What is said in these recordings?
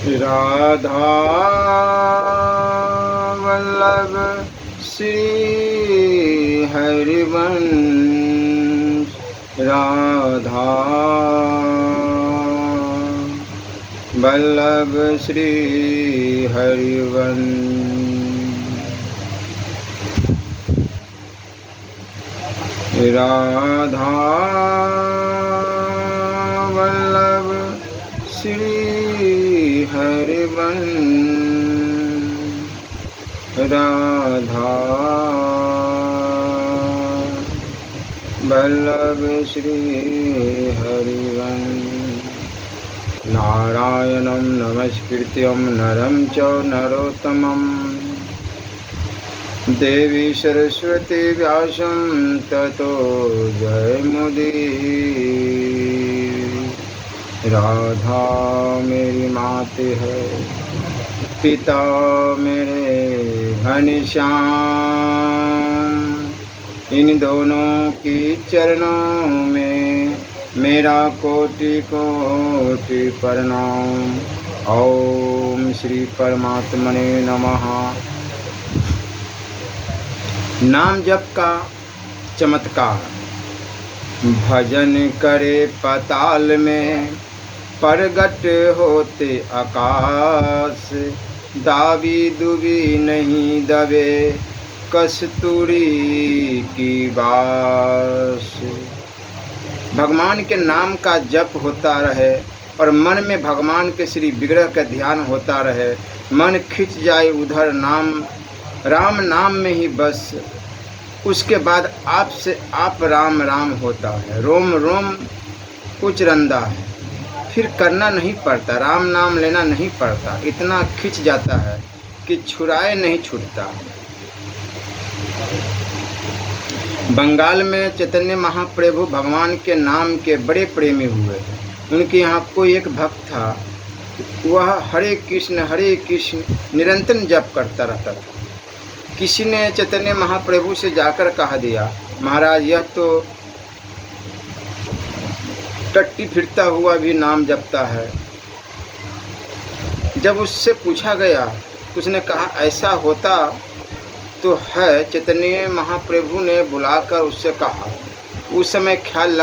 राधा वल्लभ श्री हरिवंश। राधा वल्लभ श्री हरिवंश। राधा वल्लभ श्री हरिवंश। राधा वल्लभ श्री हरिवंश। नारायणं नमस्कृत्यं नरं च नरोत्तमं देवी सरस्वती व्यासं ततो जयमुदीरये। राधा मेरी माते है, पिता मेरे घनश्याम। इन दोनों की चरणों में मेरा कोटि कोटि प्रणाम। ओम श्री परमात्मने नमः। नाम जप का चमत्कार। भजन करे पाताल में, प्रगट होते आकाश। दावी दुबी नहीं दबे, कस्तूरी की बास। भगवान के नाम का जप होता रहे और मन में भगवान के श्री विग्रह का ध्यान होता रहे। मन खिंच जाए उधर राम नाम में ही बस। उसके बाद आप से आप राम राम होता है। रोम रोम उचरंदा है, फिर करना नहीं पड़ता, राम नाम लेना नहीं पड़ता। इतना खिंच जाता है कि छुड़ाए नहीं छूटता। बंगाल में चैतन्य महाप्रभु भगवान के नाम के बड़े प्रेमी हुए। उनके यहाँ कोई एक भक्त था, वह हरे कृष्ण निरंतर जप करता रहता था। किसी ने चैतन्य महाप्रभु से जाकर कहा दिया, महाराज यह तो टट्टी फिरता हुआ भी नाम जपता है। जब उससे पूछा गया तो उसने कहा ऐसा होता तो है। चैतन्य महाप्रभु ने बुलाकर उससे कहा, उस समय ख्याल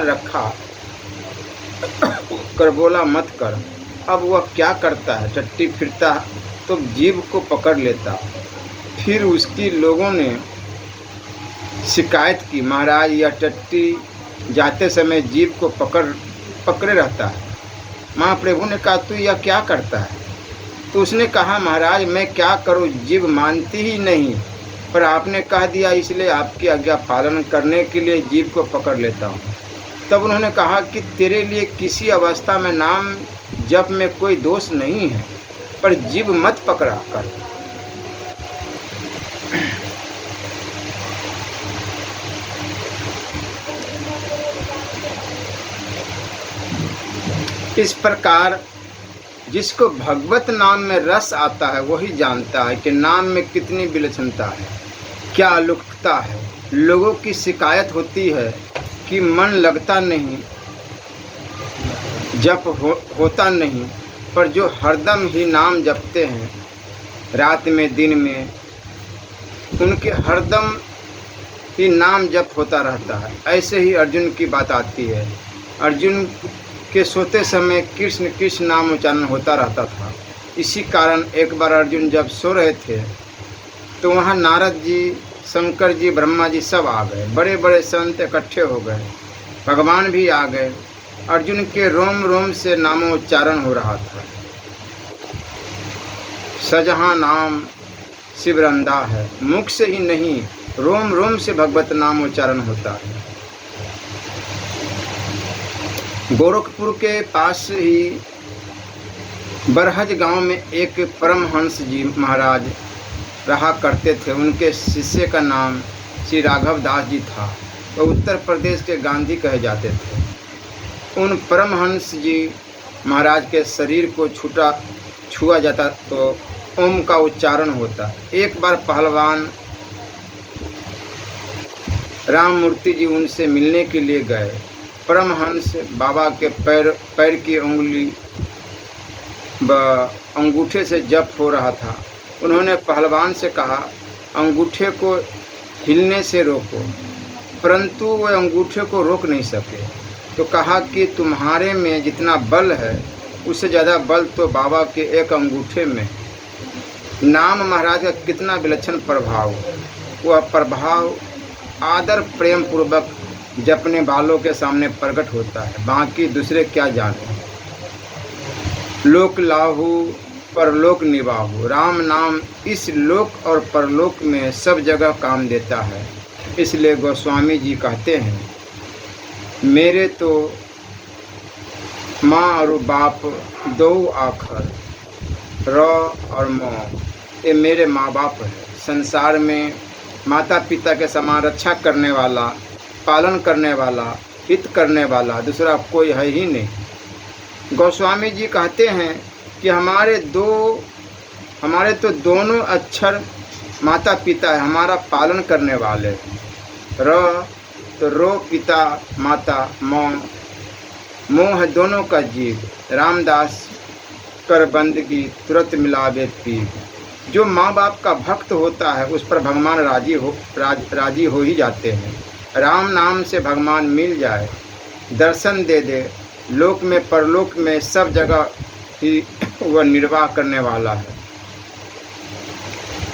रखा कर बोला मत कर। अब वह क्या करता है, टट्टी फिरता तो जीभ को पकड़ लेता। फिर उसकी लोगों ने शिकायत की, महाराज यह टट्टी जाते समय जीभ को पकड़े रहता है। महाप्रभु ने कहा तू यह क्या करता है? तो उसने कहा, महाराज मैं क्या करूं, जीभ मानती ही नहीं, पर आपने कह दिया इसलिए आपकी आज्ञा पालन करने के लिए जीभ को पकड़ लेता हूं। तब उन्होंने कहा कि तेरे लिए किसी अवस्था में नाम जप में कोई दोष नहीं है, पर जीभ मत पकड़ा कर। इस प्रकार जिसको भगवत नाम में रस आता है वही जानता है कि नाम में कितनी विलक्षणता है, क्या अलौकिकता है। लोगों की शिकायत होती है कि मन लगता नहीं, जप होता नहीं, पर जो हरदम ही नाम जपते हैं रात में दिन में, उनके हरदम ही नाम जप होता रहता है। ऐसे ही अर्जुन की बात आती है। अर्जुन के सोते समय कृष्ण कृष्ण नाम उच्चारण होता रहता था। इसी कारण एक बार अर्जुन जब सो रहे थे तो वहाँ नारद जी, शंकर जी, ब्रह्मा जी सब आ गए। बड़े बड़े संत इकट्ठे हो गए, भगवान भी आ गए। अर्जुन के रोम रोम से नामोच्चारण हो रहा था। सजहाँ नाम शिवरंदा है, मुख से ही नहीं रोम रोम से भगवत नाम उच्चारण होता है। गोरखपुर के पास ही बरहज गांव में एक परमहंस जी महाराज रहा करते थे। उनके शिष्य का नाम श्री राघव दास जी था। वो उत्तर प्रदेश के गांधी कहे जाते थे। उन परमहंस जी महाराज के शरीर को छुआ जाता तो ओम का उच्चारण होता। एक बार पहलवान राममूर्ति जी उनसे मिलने के लिए गए। परमहंस बाबा के पैर की उंगली अंगूठे से जप हो रहा था। उन्होंने पहलवान से कहा, अंगूठे को हिलने से रोको, परंतु वह अंगूठे को रोक नहीं सके। तो कहा कि तुम्हारे में जितना बल है उससे ज़्यादा बल तो बाबा के एक अंगूठे में। नाम महाराज का कितना विलक्षण प्रभाव, वह प्रभाव आदर प्रेम पूर्वक जपने वालों के सामने प्रकट होता है, बाकी दूसरे क्या जाने। लोक लाहू परलोक निवाहु, राम नाम इस लोक और परलोक में सब जगह काम देता है। इसलिए गोस्वामी जी कहते हैं, मेरे तो माँ और बाप दो आखर, र और म, ये मेरे माँ बाप है। संसार में माता पिता के समान रक्षा करने वाला, पालन करने वाला, हित करने वाला दूसरा कोई है ही नहीं। गोस्वामी जी कहते हैं कि हमारे तो दोनों अक्षर माता पिता है, हमारा पालन करने वाले। र तो रो पिता माता, मोह है दोनों का जीव। रामदास कर बंदगी तुरंत मिलावे पीर। जो माँ बाप का भक्त होता है उस पर भगवान राजी हो ही जाते हैं। राम नाम से भगवान मिल जाए, दर्शन दे दे, लोक में परलोक में सब जगह ही वह निर्वाह करने वाला है।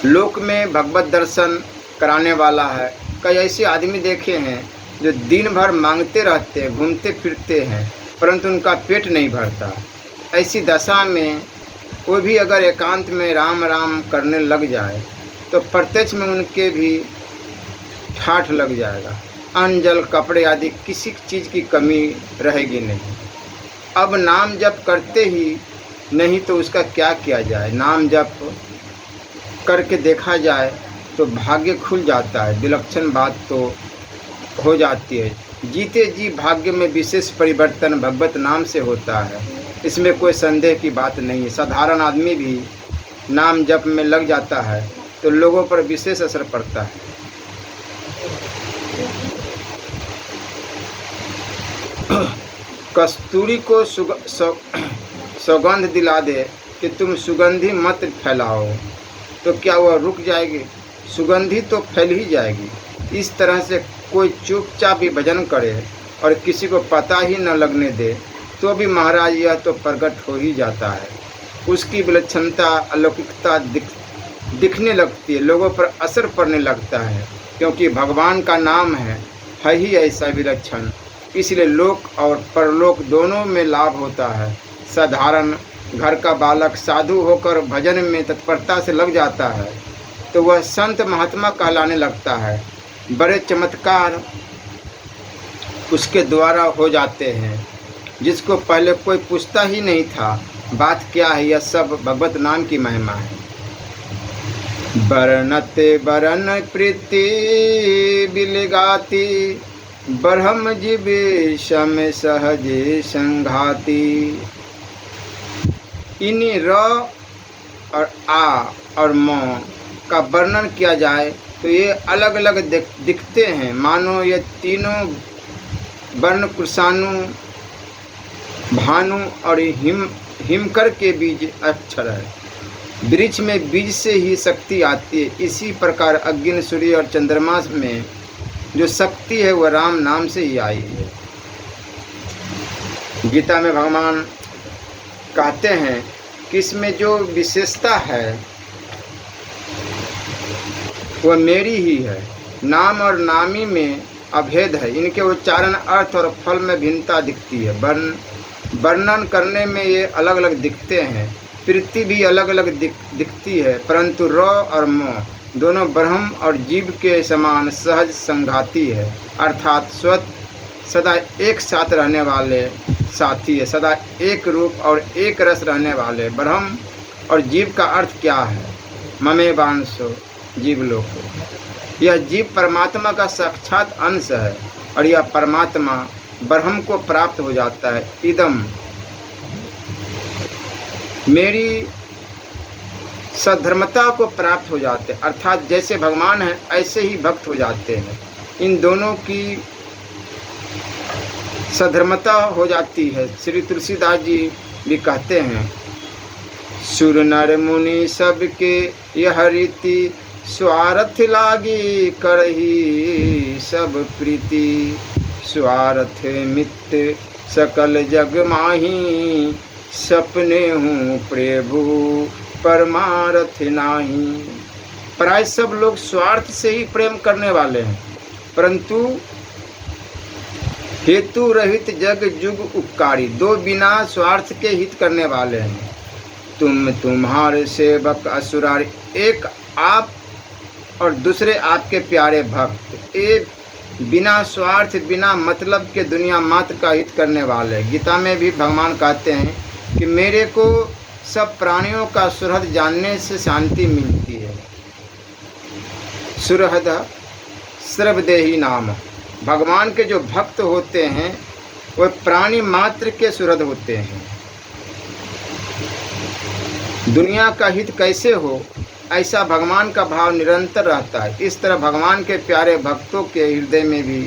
लोक में भगवत दर्शन कराने वाला है। कई ऐसे आदमी देखे हैं जो दिन भर मांगते रहते हैं, घूमते फिरते हैं, परंतु उनका पेट नहीं भरता। ऐसी दशा में वो भी अगर एकांत में राम राम करने लग जाए तो प्रत्यक्ष में उनके भी ठाठ लग जाएगा। अन्न जल कपड़े आदि किसी चीज़ की कमी रहेगी नहीं। अब नाम जप करते ही नहीं तो उसका क्या किया जाए। नाम जप करके देखा जाए तो भाग्य खुल जाता है, विलक्षण बात तो हो जाती है। जीते जी भाग्य में विशेष परिवर्तन भगवत नाम से होता है, इसमें कोई संदेह की बात नहीं है। साधारण आदमी भी नाम जप में लग जाता है तो लोगों पर विशेष असर पड़ता है। कस्तूरी को सौगंध दिला दे कि तुम सुगंधी मत फैलाओ, तो क्या वह रुक जाएगी? सुगंधी तो फैल ही जाएगी। इस तरह से कोई चुपचाप भी भजन करे और किसी को पता ही न लगने दे तो भी महाराज यह तो प्रकट हो ही जाता है। उसकी विलक्षणता अलौकिकता दिखने लगती है, लोगों पर असर पड़ने लगता है, क्योंकि भगवान का नाम है ही ऐसा विलक्षण। इसलिए लोक और परलोक दोनों में लाभ होता है। साधारण घर का बालक साधु होकर भजन में तत्परता से लग जाता है तो वह संत महात्मा कहलाने लगता है। बड़े चमत्कार उसके द्वारा हो जाते हैं, जिसको पहले कोई पूछता ही नहीं था बात क्या है। यह सब भगवत नाम की महिमा है। बरनते बरन प्रीति बिलगाती, ब्रह्म जीवे शम सहजे संघाती। इन्हीं र और आ और म का वर्णन किया जाए तो ये अलग अलग दिखते हैं, मानो ये तीनों वर्ण कृषाणु, भानु और हिमकर के बीज अक्षर है। वृक्ष में बीज से ही शक्ति आती है। इसी प्रकार अग्नि, सूर्य और चंद्रमा में जो शक्ति है वह राम नाम से ही आई है। गीता में भगवान कहते हैं कि इसमें जो विशेषता है वह मेरी ही है। नाम और नामी में अभेद है। इनके उच्चारण, अर्थ और फल में भिन्नता दिखती है। वर्णन करने में ये अलग अलग दिखते हैं। प्रीति भी अलग अलग दिखती है, परंतु र और म दोनों ब्रह्म और जीव के समान सहज संघाती है, अर्थात सदा एक साथ रहने वाले साथी है। सदा एक रूप और एक रस रहने वाले ब्रह्म और जीव का अर्थ क्या है? ममे वांसो जीवलोक। यह जीव परमात्मा का साक्षात अंश है और यह परमात्मा ब्रह्म को प्राप्त हो जाता है। इदम मेरी सधर्मता को प्राप्त हो जाते हैं, अर्थात जैसे भगवान है ऐसे ही भक्त हो जाते हैं। इन दोनों की सधर्मता हो जाती है। श्री तुलसीदास जी भी कहते हैं सुर नर मुनि सबके यह रीति, स्वार्थ लागी करही सब प्रीति। स्वार्थ मित्त सकल जग माही, सपने हूँ प्रभु परमार्थ नाही। प्राय सब लोग स्वार्थ से ही प्रेम करने वाले हैं, परंतु हेतु रहित जग जुग उपकारी, दो बिना स्वार्थ के हित करने वाले हैं। तुम तुम्हारे सेवक असुरारी, एक आप और दूसरे आपके प्यारे भक्त, एक बिना स्वार्थ बिना मतलब के दुनिया मात्र का हित करने वाले। गीता में भी भगवान कहते हैं कि मेरे को सब प्राणियों का सुहृद जानने से शांति मिलती है। सुहृद सर्वदेही नाम। भगवान के जो भक्त होते हैं वह प्राणी मात्र के सुहृद होते हैं। दुनिया का हित कैसे हो, ऐसा भगवान का भाव निरंतर रहता है। इस तरह भगवान के प्यारे भक्तों के हृदय में भी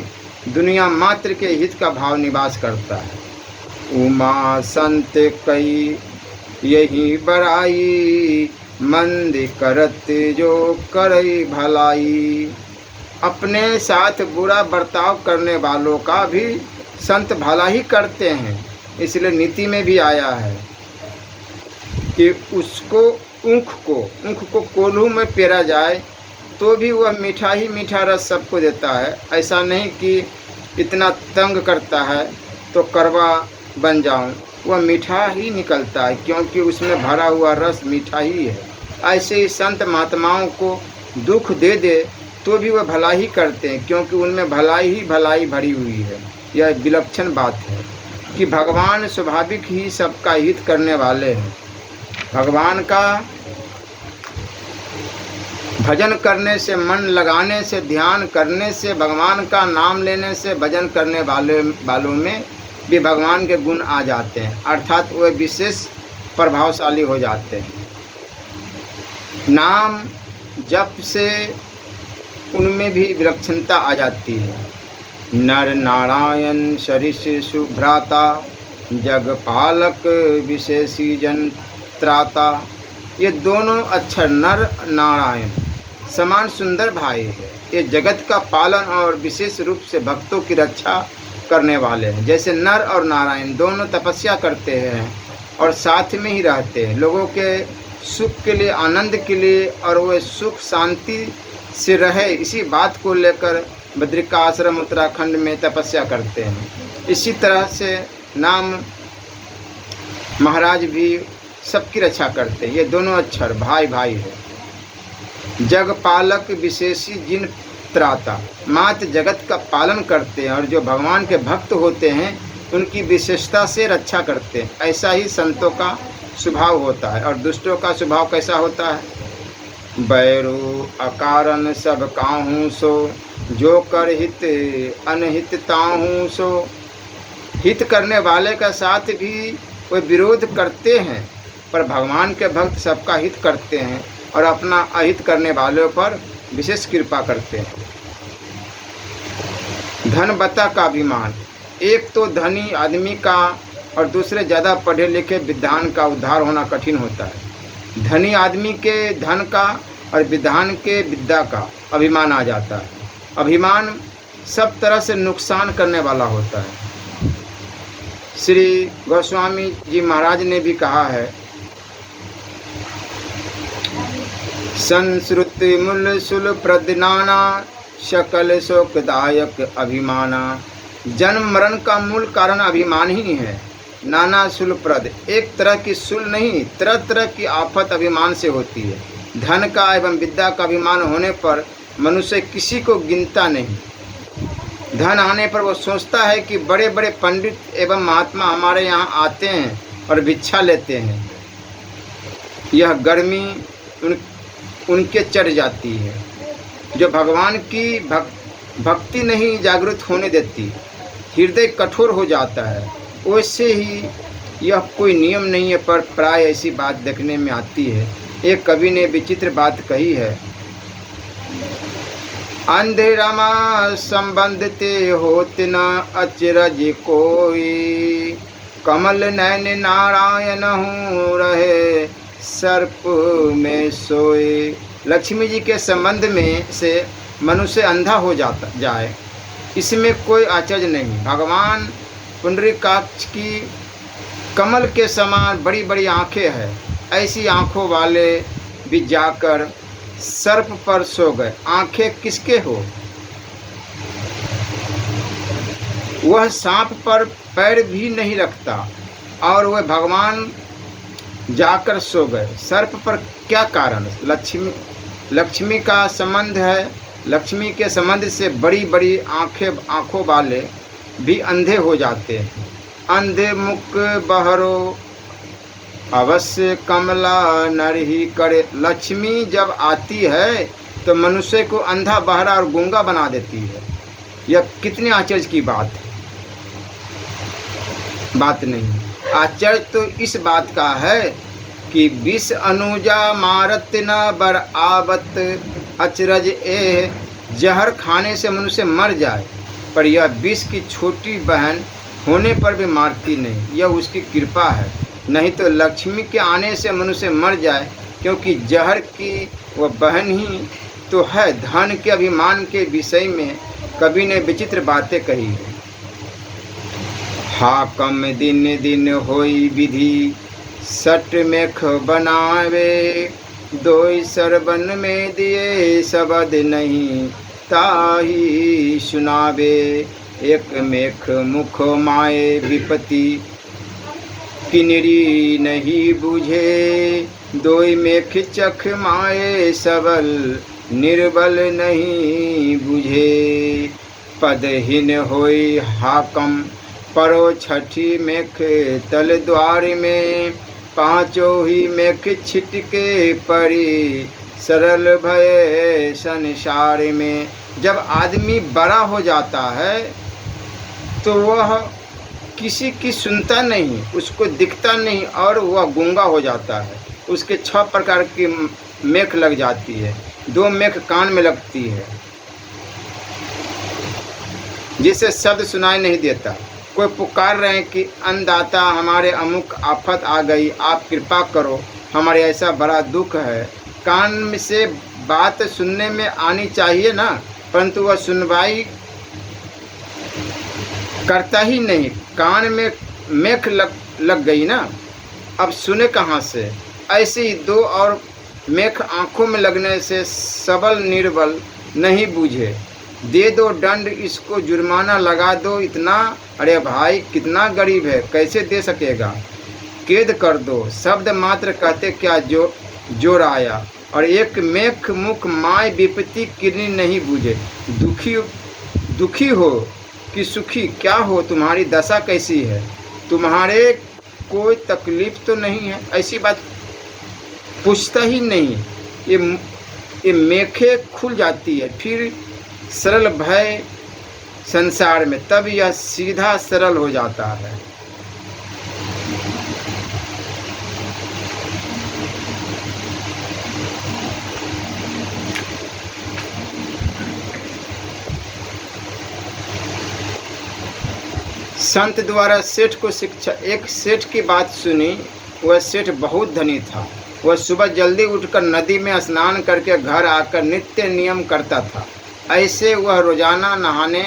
दुनिया मात्र के हित का भाव निवास करता है। उमा संत कई यही बड़ाई, मंद करत जो करई भलाई। अपने साथ बुरा बर्ताव करने वालों का भी संत भला ही करते हैं। इसलिए नीति में भी आया है कि उसको ऊँख को कोल्हू में पेरा जाए तो भी वह मीठा ही मीठा रस सबको देता है। ऐसा नहीं कि इतना तंग करता है तो कड़वा बन जाऊं, वह मीठा ही निकलता है क्योंकि उसमें भरा हुआ रस मीठा ही है। ऐसे ही संत महात्माओं को दुख दे दे तो भी वह भला ही करते हैं क्योंकि उनमें भलाई ही भलाई भरी हुई है। यह विलक्षण बात है कि भगवान स्वाभाविक ही सबका हित करने वाले हैं। भगवान का भजन करने से, मन लगाने से, ध्यान करने से, भगवान का नाम लेने से, भजन करने वालों में भी भगवान के गुण आ जाते हैं, अर्थात वे विशेष प्रभावशाली हो जाते हैं। नाम जप से उनमें भी विलक्षणता आ जाती है। नर नारायण सरिस सुभ्राता, जग पालक विशेषी जन त्राता। ये दोनों अक्षर नर नारायण समान सुंदर भाई है। ये जगत का पालन और विशेष रूप से भक्तों की रक्षा करने वाले हैं। जैसे नर और नारायण दोनों तपस्या करते हैं और साथ में ही रहते हैं, लोगों के सुख के लिए, आनंद के लिए, और वह सुख शांति से रहे इसी बात को लेकर बद्रिका आश्रम उत्तराखंड में तपस्या करते हैं। इसी तरह से नाम महाराज भी सबकी रक्षा करते हैं। ये दोनों अक्षर भाई भाई है। जग पालक विशेषी जिन त्राता, मात्र जगत का पालन करते हैं और जो भगवान के भक्त होते हैं उनकी विशेषता से रक्षा करते हैं। ऐसा ही संतों का स्वभाव होता है। और दुष्टों का स्वभाव कैसा होता है? बैरू अकारण सब काहूँ सो, जो कर हित अनहित ताहूँ सो। हित करने वाले का साथ भी वे विरोध करते हैं, पर भगवान के भक्त सबका हित करते हैं और अपना अहित करने वालों पर विशेष कृपा करते हैं। धनवता का अभिमान। एक तो धनी आदमी का और दूसरे ज़्यादा पढ़े लिखे विद्वान का उद्धार होना कठिन होता है। धनी आदमी के धन का और विद्वान के विद्या का अभिमान आ जाता है। अभिमान सब तरह से नुकसान करने वाला होता है। श्री गोस्वामी जी महाराज ने भी कहा है, संस्कृति मूल सुल प्रदनाना, सकल शोकदायक अभिमाना। जन्म मरण का मूल कारण अभिमान ही है। नाना सुलप्रद, एक तरह की सुल नहीं, तरह तरह की आफत अभिमान से होती है। धन का एवं विद्या का अभिमान होने पर मनुष्य किसी को गिनता नहीं। धन आने पर वो सोचता है कि बड़े बड़े पंडित एवं महात्मा हमारे यहाँ आते हैं और भिक्षा लेते हैं। यह गर्मी उनके चढ़ जाती है, जो भगवान की भक्ति नहीं जागृत होने देती। हृदय कठोर हो जाता है। वैसे ही यह कोई नियम नहीं है, पर प्राय ऐसी बात देखने में आती है। एक कवि ने विचित्र बात कही है, अंधेरमा संबंध ते होत न अचरज कोई, कमल नैन नारायण हूँ रहे सर्प में सोए। लक्ष्मी जी के संबंध में से मनुष्य अंधा हो जाए, इसमें कोई आश्चर्य नहीं। भगवान पुंडरीकाक्ष की कमल के समान बड़ी बड़ी आंखें हैं, ऐसी आंखों वाले भी जाकर सर्प पर सो गए। आंखें किसके हो? वह सांप पर पैर भी नहीं रखता और वह भगवान जाकर सो गए। सर्प पर क्या कारण? लक्ष्मी का संबंध है। लक्ष्मी के संबंध से बड़ी बड़ी आंखों वाले भी अंधे हो जाते हैं। अंधे मुख बहरो अवश्य कमला नर ही करे। लक्ष्मी जब आती है तो मनुष्य को अंधा बहरा और गूंगा बना देती है। यह कितने आश्चर्य की बात नहीं। आश्चर्य तो इस बात का है कि विष अनुजा मारत न बर आवत। अचरज ए जहर खाने से मनुष्य मर जाए, पर यह विष की छोटी बहन होने पर भी मारती नहीं। यह उसकी कृपा है। नहीं तो लक्ष्मी के आने से मनुष्य मर जाए, क्योंकि जहर की वह बहन ही तो है। धन के अभिमान के विषय में कवि ने विचित्र बातें कही है। हाकम दिन दिन होई विधि, सट मेख बनावे। दोई सरबन में दिए शब्द नहीं, ताही सुनावे। एक मेख मुख माए विपति, किनरी नहीं बुझे। दोई मेख चख माए सबल, निर्बल नहीं बुझे। पदहीन होई हाकम, परो छठी मेख तल द्वार में। पांचों ही मेख छिटके पड़ी, सरल भय संसार में। जब आदमी बड़ा हो जाता है तो वह किसी की सुनता नहीं, उसको दिखता नहीं और वह गूंगा हो जाता है। उसके 6 प्रकार की मेख लग जाती है। 2 मेख कान में लगती है जिससे शब्द सुनाई नहीं देता। कोई पुकार रहे कि अन्नदाता हमारे अमुक आफत आ गई, आप कृपा करो, हमारे ऐसा बड़ा दुख है। कान से बात सुनने में आनी चाहिए ना, परंतु वह सुनवाई करता ही नहीं। कान में मेख लग गई ना, अब सुने कहाँ से? ऐसे ही 2 और मेख आँखों में लगने से सबल निर्बल नहीं बूझे। दे दो दंड, इसको जुर्माना लगा दो इतना। अरे भाई कितना गरीब है, कैसे दे सकेगा? कैद कर दो। शब्द मात्र कहते क्या जोर आया। और एक मेख मुख माय विपत्ति किरनी नहीं बूझे। दुखी हो कि सुखी, क्या हो? तुम्हारी दशा कैसी है? तुम्हारे कोई तकलीफ तो नहीं है? ऐसी बात पूछता ही नहीं। ये मेखें खुल जाती है फिर सरल भय संसार में, तब यह सीधा सरल हो जाता है। संत द्वारा सेठ को शिक्षा। एक सेठ की बात सुनी। वह सेठ बहुत धनी था। वह सुबह जल्दी उठकर नदी में स्नान करके घर आकर नित्य नियम करता था। ऐसे वह रोजाना नहाने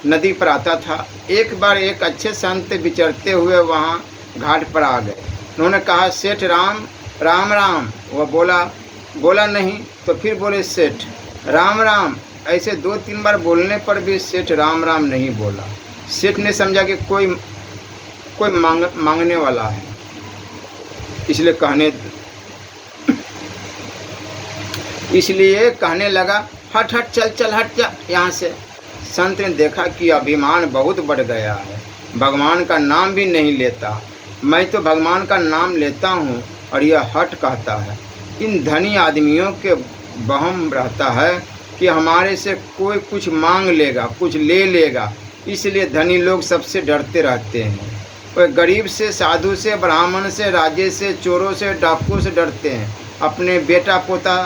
नदी पर आता था। एक बार एक अच्छे संत विचरते हुए वहाँ घाट पर आ गए। उन्होंने कहा, सेठ राम राम। वह बोला नहीं, तो फिर बोले, सेठ राम राम। ऐसे 2-3 बार बोलने पर भी सेठ राम राम नहीं बोला। सेठ ने समझा कि कोई मांगने वाला है, इसलिए कहने लगा, हट चल हट जा यहाँ से। संत ने देखा कि अभिमान बहुत बढ़ गया है, भगवान का नाम भी नहीं लेता। मैं तो भगवान का नाम लेता हूँ और यह हट कहता है। इन धनी आदमियों के वहम रहता है कि हमारे से कोई कुछ मांग लेगा, कुछ ले लेगा, इसलिए धनी लोग सबसे डरते रहते हैं। वह गरीब से, साधु से, ब्राह्मण से, राजे से, चोरों से, डाकुओं से डरते हैं। अपने बेटा पोता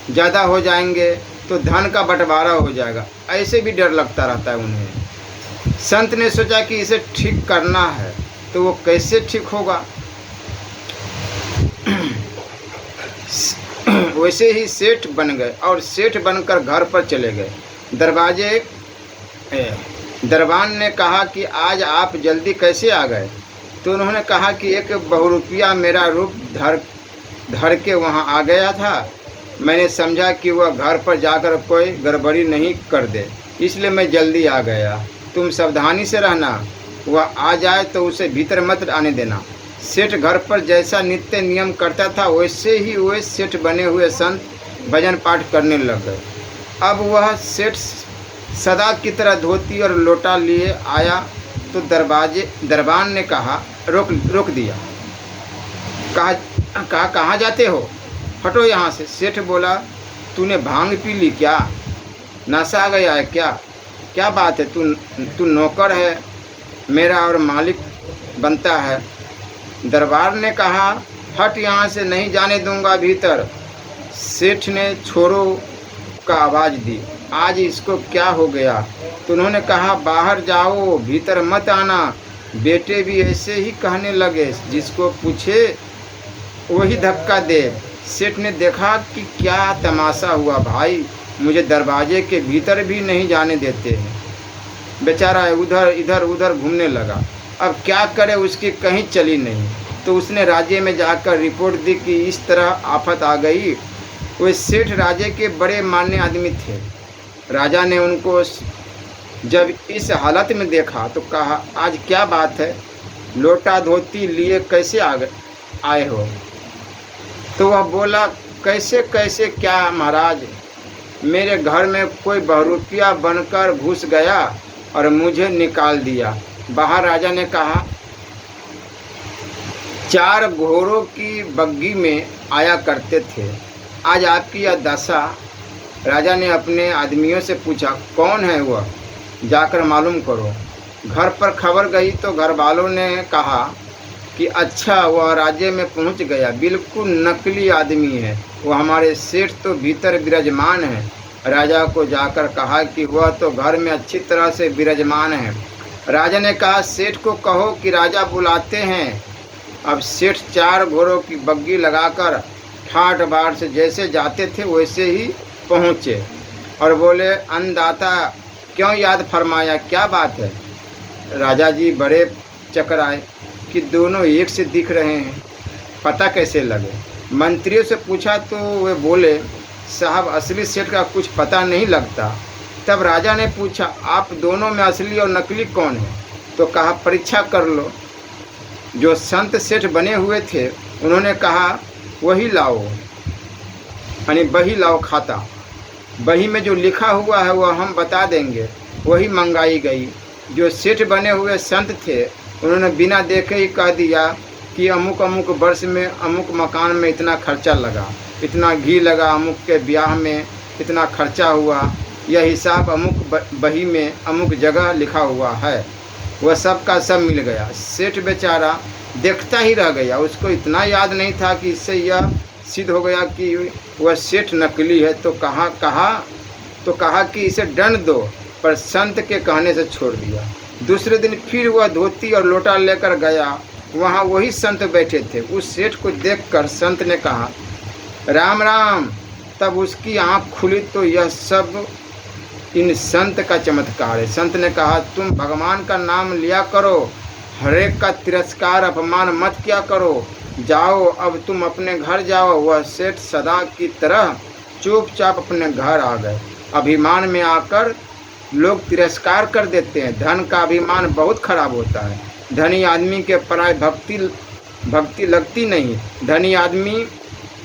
ज़्यादा हो जाएंगे तो धन का बंटवारा हो जाएगा, ऐसे भी डर लगता रहता है उन्हें। संत ने सोचा कि इसे ठीक करना है, तो वो कैसे ठीक होगा? वैसे ही सेठ बन गए और सेठ बनकर घर पर चले गए। दरबान ने कहा कि आज आप जल्दी कैसे आ गए? तो उन्होंने कहा कि एक बहुरूपिया मेरा रूप धर के वहाँ आ गया था। मैंने समझा कि वह घर पर जाकर कोई गड़बड़ी नहीं कर दे, इसलिए मैं जल्दी आ गया। तुम सावधानी से रहना, वह आ जाए तो उसे भीतर मत आने देना। सेठ घर पर जैसा नित्य नियम करता था वैसे ही वे सेठ बने हुए संत भजन पाठ करने लग गए। अब वह सेठ सदा की तरह धोती और लोटा लिए आया तो दरबान ने कहा रोक दिया। कहाँ जाते हो? हटो यहाँ से। सेठ बोला, तूने भांग पी ली क्या? नशा आ गया है क्या? क्या बात है? तू नौकर है मेरा और मालिक बनता है। दरबार ने कहा, हट यहाँ से, नहीं जाने दूंगा भीतर। सेठ ने छोरो का आवाज़ दी, आज इसको क्या हो गया? तो उन्होंने कहा, बाहर जाओ, भीतर मत आना। बेटे भी ऐसे ही कहने लगे, जिसको पूछे वही धक्का दे। सेठ ने देखा कि क्या तमाशा हुआ, भाई मुझे दरवाजे के भीतर भी नहीं जाने देते हैं। बेचारा इधर उधर घूमने लगा। अब क्या करे, उसकी कहीं चली नहीं। तो उसने राजे में जाकर रिपोर्ट दी कि इस तरह आफत आ गई। वे सेठ राजे के बड़े मान्य आदमी थे। राजा ने उनको जब इस हालत में देखा तो कहा, आज क्या बात है? लोटा धोती लिए कैसे आए हो? तो वह बोला, कैसे क्या महाराज, मेरे घर में कोई बहुरूपिया बनकर घुस गया और मुझे निकाल दिया बाहर। राजा ने कहा, 4 घोड़ों की बग्गी में आया करते थे, आज आपकी यह दशा। राजा ने अपने आदमियों से पूछा, कौन है वह? जाकर मालूम करो। घर पर खबर गई तो घर वालों ने कहा कि अच्छा, वह राज्य में पहुंच गया, बिल्कुल नकली आदमी है, वह हमारे सेठ तो भीतर विराजमान है। राजा को जाकर कहा कि वह तो घर में अच्छी तरह से विराजमान है। राजा ने कहा, सेठ को कहो कि राजा बुलाते हैं। अब सेठ 4 घोड़ों की बग्गी लगाकर ठाठ बाट से जैसे जाते थे वैसे ही पहुँचे और बोले, अन्नदाता क्यों याद फरमाया, क्या बात है? राजा जी बड़े चकराए कि दोनों एक से दिख रहे हैं, पता कैसे लगे? मंत्रियों से पूछा तो वे बोले, साहब असली सेठ का कुछ पता नहीं लगता। तब राजा ने पूछा, आप दोनों में असली और नकली कौन है? तो कहा, परीक्षा कर लो। जो संत सेठ बने हुए थे उन्होंने कहा, वही लाओ, यानी बही लाओ खाता। बही में जो लिखा हुआ है वह हम बता देंगे। वही मंगाई गई। जो सेठ बने हुए संत थे उन्होंने बिना देखे ही कह दिया कि अमुक अमुक वर्ष में अमुक मकान में इतना खर्चा लगा, इतना घी लगा, अमुक के ब्याह में इतना खर्चा हुआ, यह हिसाब अमुक बही में अमुक जगह लिखा हुआ है। वह सब का सब मिल गया। सेठ बेचारा देखता ही रह गया, उसको इतना याद नहीं था कि इससे यह सिद्ध हो गया कि वह सेठ नकली है। तो कहा कि इसे दंड दो, पर संत के कहने से छोड़ दिया। दूसरे दिन फिर वह धोती और लोटा लेकर गया, वहाँ वही संत बैठे थे। उस सेठ को देखकर संत ने कहा, राम राम। तब उसकी आँख खुली तो यह सब इन संत का चमत्कार है। संत ने कहा, तुम भगवान का नाम लिया करो, हरेक का तिरस्कार अपमान मत किया करो। जाओ, अब तुम अपने घर जाओ। वह सेठ सदा की तरह चुपचाप अपने घर आ गए। अभिमान में आकर लोग तिरस्कार कर देते हैं। धन का अभिमान बहुत खराब होता है। धनी आदमी के पराय भक्ति लगती नहीं। धनी आदमी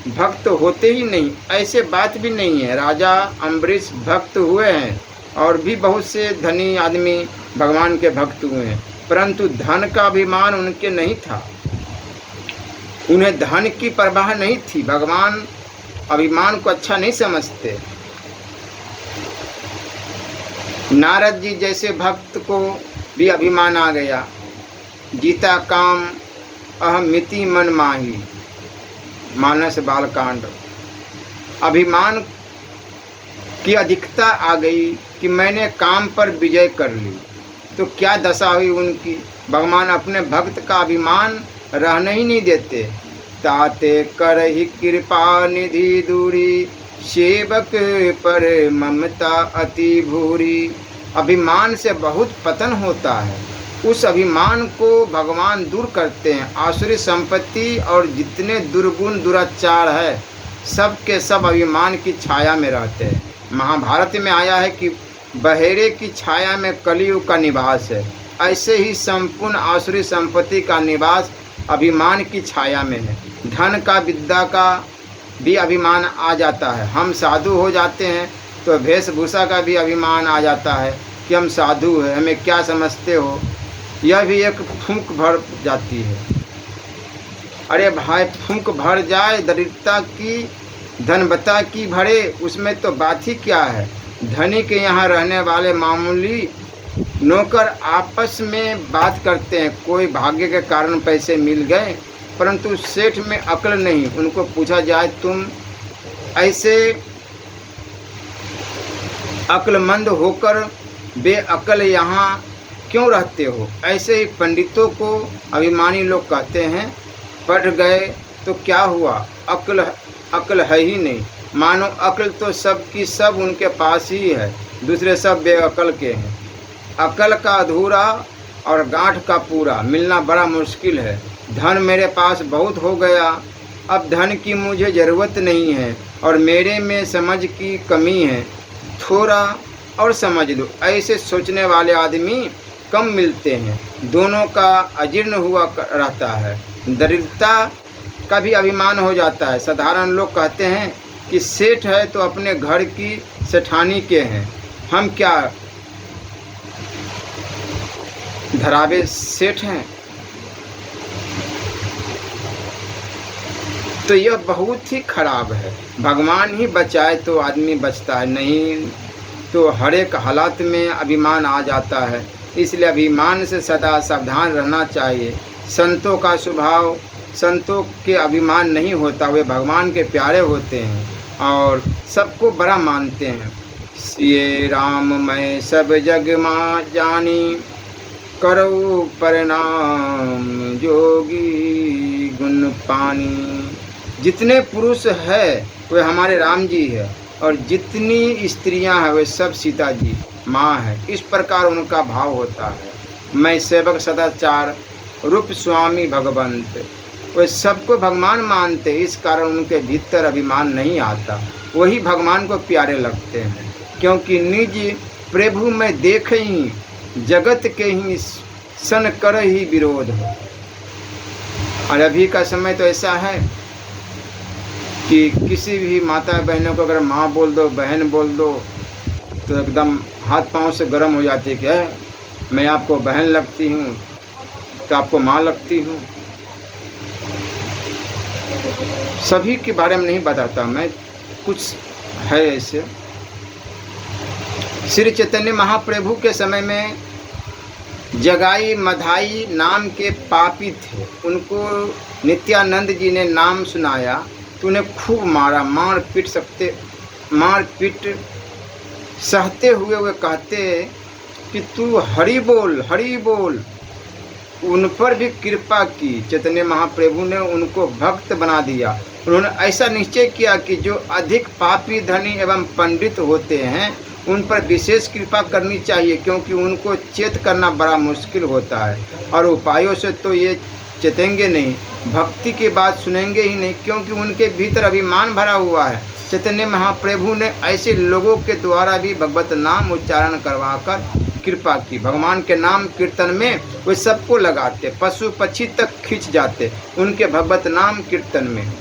भक्त होते ही नहीं, ऐसे बात भी नहीं है। राजा अम्बरीश भक्त हुए हैं और भी बहुत से धनी आदमी भगवान के भक्त हुए हैं, परंतु धन का अभिमान उनके नहीं था। उन्हें धन की परवाह नहीं थी। भगवान अभिमान को अच्छा नहीं समझते। नारद जी जैसे भक्त को भी अभिमान आ गया। गीता काम अहमिति मन माही, मानस बालकांड। अभिमान की अधिकता आ गई कि मैंने काम पर विजय कर ली, तो क्या दशा हुई उनकी। भगवान अपने भक्त का अभिमान रहने ही नहीं देते। ताते करहि कृपा निधि दूरी, सेवक पर ममता अति भूरी। अभिमान से बहुत पतन होता है, उस अभिमान को भगवान दूर करते हैं। आसुरी संपत्ति और जितने दुर्गुण दुराचार है सब के सब अभिमान की छाया में रहते हैं। महाभारत में आया है कि बहेरे की छाया में कलियुग का निवास है। ऐसे ही संपूर्ण आसुरी संपत्ति का निवास अभिमान की छाया में है। धन का, विद्या का भी अभिमान आ जाता है। हम साधु हो जाते हैं तो वेशभूषा का भी अभिमान आ जाता है कि हम साधु हैं, हमें क्या समझते हो। यह भी एक फूंक भर जाती है। अरे भाई, फूंक भर जाए दरिद्रता की, धनवता की भरे, उसमें तो बात ही क्या है। धनी के यहाँ रहने वाले मामूली नौकर आपस में बात करते हैं, कोई भाग्य के कारण पैसे मिल गए, परंतु सेठ में अक्ल नहीं। उनको पूछा जाए तुम ऐसे अक्लमंद होकर बेअक्ल यहाँ क्यों रहते हो। ऐसे ही पंडितों को अभिमानी लोग कहते हैं, पढ़ गए तो क्या हुआ, अक्ल है ही नहीं। मानो अक्ल तो सब की सब उनके पास ही है, दूसरे सब बेअक्ल के हैं। अक्ल का अधूरा और गांठ का पूरा मिलना बड़ा मुश्किल है। धन मेरे पास बहुत हो गया, अब धन की मुझे ज़रूरत नहीं है और मेरे में समझ की कमी है, थोड़ा और समझ लो। ऐसे सोचने वाले आदमी कम मिलते हैं, दोनों का अजीर्ण हुआ रहता है। दरिद्रता का भी अभिमान हो जाता है। साधारण लोग कहते हैं कि सेठ है तो अपने घर की सेठानी के हैं, हम क्या धरावे सेठ हैं। तो यह बहुत ही खराब है। भगवान ही बचाए तो आदमी बचता है, नहीं तो हर एक हालात में अभिमान आ जाता है। इसलिए अभिमान से सदा सावधान रहना चाहिए। संतों का स्वभाव, संतों के अभिमान नहीं होता, वे भगवान के प्यारे होते हैं और सबको बड़ा मानते हैं। ये राम मैं सब जग माँ जानी, करो प्रणाम जोगी गुण पानी। जितने पुरुष है वे हमारे राम जी है और जितनी स्त्रियां हैं वे सब सीता जी माँ है। इस प्रकार उनका भाव होता है। मैं सेवक सदाचार रूप स्वामी भगवंत, वे सबको भगवान मानते, इस कारण उनके भीतर अभिमान नहीं आता। वही भगवान को प्यारे लगते हैं, क्योंकि निज प्रभु में देख ही जगत के ही सन कर ही विरोध हो। और अभी का समय तो ऐसा है कि किसी भी माता बहनों को अगर माँ बोल दो, बहन बोल दो, तो एकदम हाथ पांव से गर्म हो जाती है कि है मैं आपको बहन लगती हूँ तो आपको माँ लगती हूँ। सभी के बारे में नहीं बताता मैं, कुछ है ऐसे। श्री चैतन्य महाप्रभु के समय में जगाई मधाई नाम के पापी थे, उनको नित्यानंद जी ने नाम सुनाया तो उन्हें खूब मारा। मार पीट सहते हुए वे कहते कि तू हरि बोल हरि बोल। उन पर भी कृपा की। चैतन्य महाप्रभु ने उनको भक्त बना दिया। उन्होंने ऐसा निश्चय किया कि जो अधिक पापी, धनी एवं पंडित होते हैं उन पर विशेष कृपा करनी चाहिए, क्योंकि उनको चेत करना बड़ा मुश्किल होता है और उपायों से तो ये चेतेंगे नहीं, भक्ति की बात सुनेंगे ही नहीं, क्योंकि उनके भीतर अभिमान भरा हुआ है। चैतन्य महाप्रभु ने ऐसे लोगों के द्वारा भी भगवत नाम उच्चारण करवाकर कृपा की। भगवान के नाम कीर्तन में वे सबको लगाते, पशु पक्षी तक खींच जाते उनके भगवत नाम कीर्तन में।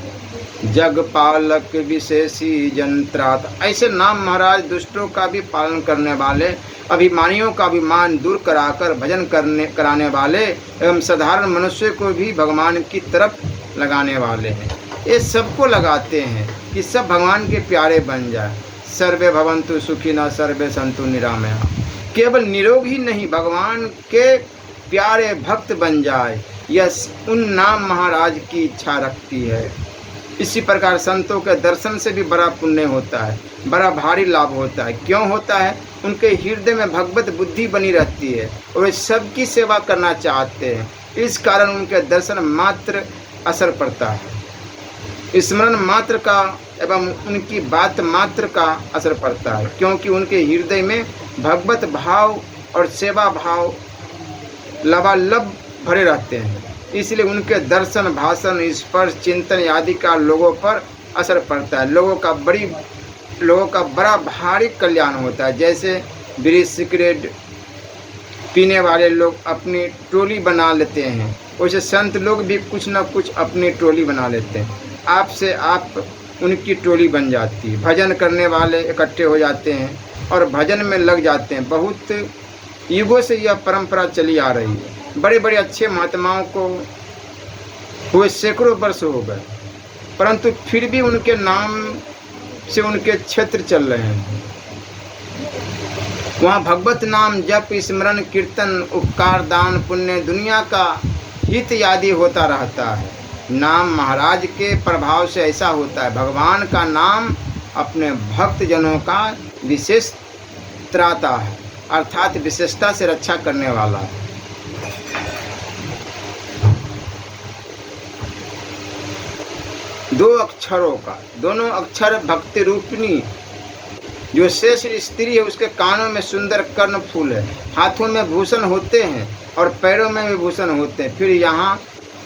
जग पालक विशेषी जंत्रात, ऐसे नाम महाराज दुष्टों का भी पालन करने वाले, अभिमानियों का अभिमान दूर कराकर भजन कराने वाले एवं साधारण मनुष्य को भी भगवान की तरफ लगाने वाले हैं। ये सबको लगाते हैं कि सब भगवान के प्यारे बन जाए। सर्वे भवन्तु सुखिनः सर्वे सन्तु निरामया। केवल निरोग ही नहीं, भगवान के प्यारे भक्त बन जाए, यह उन नाम महाराज की इच्छा रखती है। इसी प्रकार संतों के दर्शन से भी बड़ा पुण्य होता है, बड़ा भारी लाभ होता है। क्यों होता है? उनके हृदय में भगवत बुद्धि बनी रहती है और वे सबकी सेवा करना चाहते हैं, इस कारण उनके दर्शन मात्र असर पड़ता है। स्मरण मात्र का एवं उनकी बात मात्र का असर पड़ता है, क्योंकि उनके हृदय में भगवत भाव और सेवा भाव लबालब भरे रहते हैं। इसलिए उनके दर्शन, भाषण, स्पर्श, चिंतन आदि का लोगों पर असर पड़ता है। लोगों का बड़ा भारी कल्याण होता है। जैसे बीड़ी सिगरेट पीने वाले लोग अपनी टोली बना लेते हैं, वैसे संत लोग भी कुछ न कुछ अपनी टोली बना लेते हैं। आपसे आप उनकी टोली बन जाती है। भजन करने वाले इकट्ठे हो जाते हैं और भजन में लग जाते हैं। बहुत युगों से यह परंपरा चली आ रही है। बड़े बड़े अच्छे महात्माओं को हुए सैकड़ों वर्ष हो गए, परंतु फिर भी उनके नाम से उनके क्षेत्र चल रहे हैं। वहाँ भगवत नाम, जप, स्मरण, कीर्तन, उपकार, दान, पुण्य, दुनिया का हित आदि होता रहता है। नाम महाराज के प्रभाव से ऐसा होता है। भगवान का नाम अपने भक्त जनों का विशेष त्राता है, अर्थात विशेषता से रक्षा करने वाला है। दो अक्षरों का, दोनों अक्षर भक्ति रूपिणी जो शेष स्त्री है, उसके कानों में सुंदर कर्ण फूल है, हाथों में भूषण होते हैं और पैरों में भी भूषण होते हैं। फिर यहाँ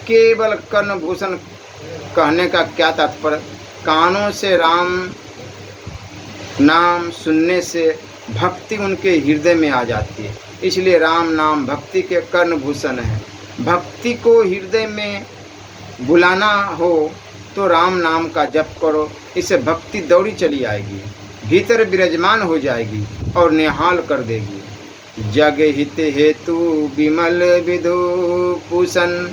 केवल कर्ण भूषण कहने का क्या तात्पर्य? कानों से राम नाम सुनने से भक्ति उनके हृदय में आ जाती है, इसलिए राम नाम भक्ति के कर्ण भूषण है। भक्ति को हृदय में बुलाना हो तो राम नाम का जप करो, इससे भक्ति दौड़ी चली आएगी, भीतर विराजमान हो जाएगी और निहाल कर देगी। जग हित हेतु विमल विधु पूषण।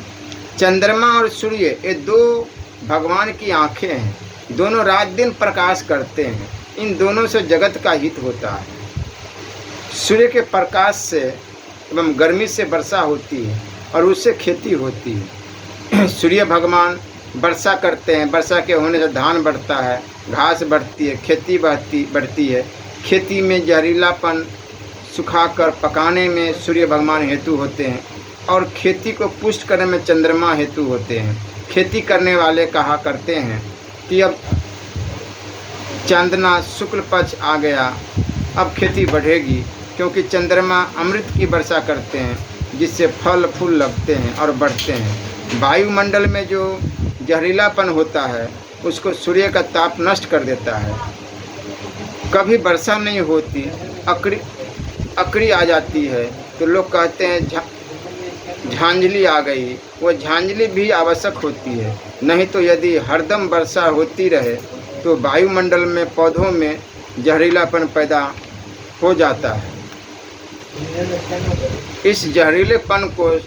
चंद्रमा और सूर्य ये दो भगवान की आंखें हैं, दोनों रात दिन प्रकाश करते हैं। इन दोनों से जगत का हित होता है। सूर्य के प्रकाश से एवं गर्मी से वर्षा होती है और उससे खेती होती है। सूर्य भगवान वर्षा करते हैं, वर्षा के होने से धान बढ़ता है, घास बढ़ती है, खेती बढ़ती है। खेती में जहरीलापन सुखाकर पकाने में सूर्य भगवान हेतु होते हैं और खेती को पुष्ट करने में चंद्रमा हेतु होते हैं। खेती करने वाले कहा करते हैं कि अब चांदना शुक्ल पक्ष आ गया, अब खेती बढ़ेगी, क्योंकि चंद्रमा अमृत की वर्षा करते हैं, जिससे फल फूल लगते हैं और बढ़ते हैं। वायुमंडल में जो जहरीलापन होता है उसको सूर्य का ताप नष्ट कर देता है। कभी वर्षा नहीं होती, अकड़ी आ जाती है तो लोग कहते हैं झांझली आ गई। वो झांझली भी आवश्यक होती है, नहीं तो यदि हरदम वर्षा होती रहे तो वायुमंडल में पौधों में जहरीलापन पैदा हो जाता है। इस जहरीलेपन को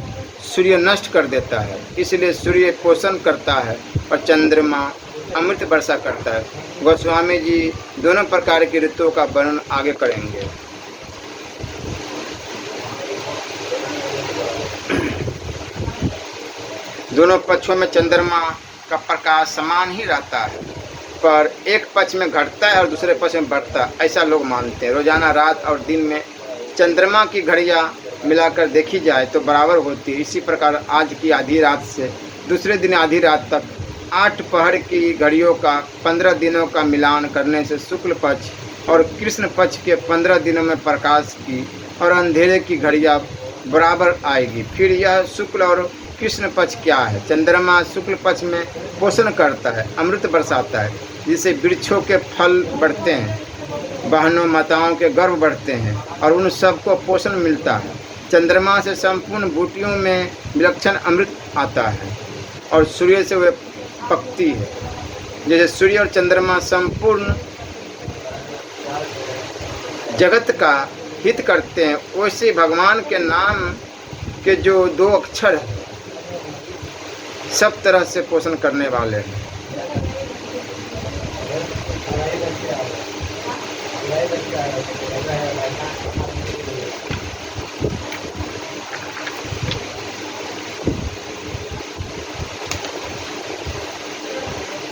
सूर्य नष्ट कर देता है, इसलिए सूर्य पोषण करता है और चंद्रमा अमृत वर्षा करता है। गोस्वामी जी दोनों प्रकार की ऋतुओं का वर्णन आगे करेंगे। दोनों पक्षों में चंद्रमा का प्रकाश समान ही रहता है, पर एक पक्ष में घटता है और दूसरे पक्ष में बढ़ता है, ऐसा लोग मानते हैं। रोजाना रात और दिन में चंद्रमा की घड़ियां मिलाकर देखी जाए तो बराबर होती है। इसी प्रकार आज की आधी रात से दूसरे दिन आधी रात तक 8 पहर की घड़ियों का 15 दिनों का मिलान करने से शुक्ल पक्ष और कृष्ण पक्ष के 15 दिनों में प्रकाश की और अंधेरे की घड़ियां बराबर आएगी। फिर यह शुक्ल और कृष्ण पक्ष क्या है? चंद्रमा शुक्ल पक्ष में पोषण करता है, अमृत बरसाता है, जिससे वृक्षों के फल बढ़ते हैं, बहनों माताओं के गर्भ बढ़ते हैं और उन सबको पोषण मिलता है। चंद्रमा से संपूर्ण बूटियों में विलक्षण अमृत आता है और सूर्य से वह पकती है। जैसे सूर्य और चंद्रमा संपूर्ण जगत का हित करते हैं, वैसे भगवान के नाम के जो 2 अक्षर सब तरह से पोषण करने वाले हैं।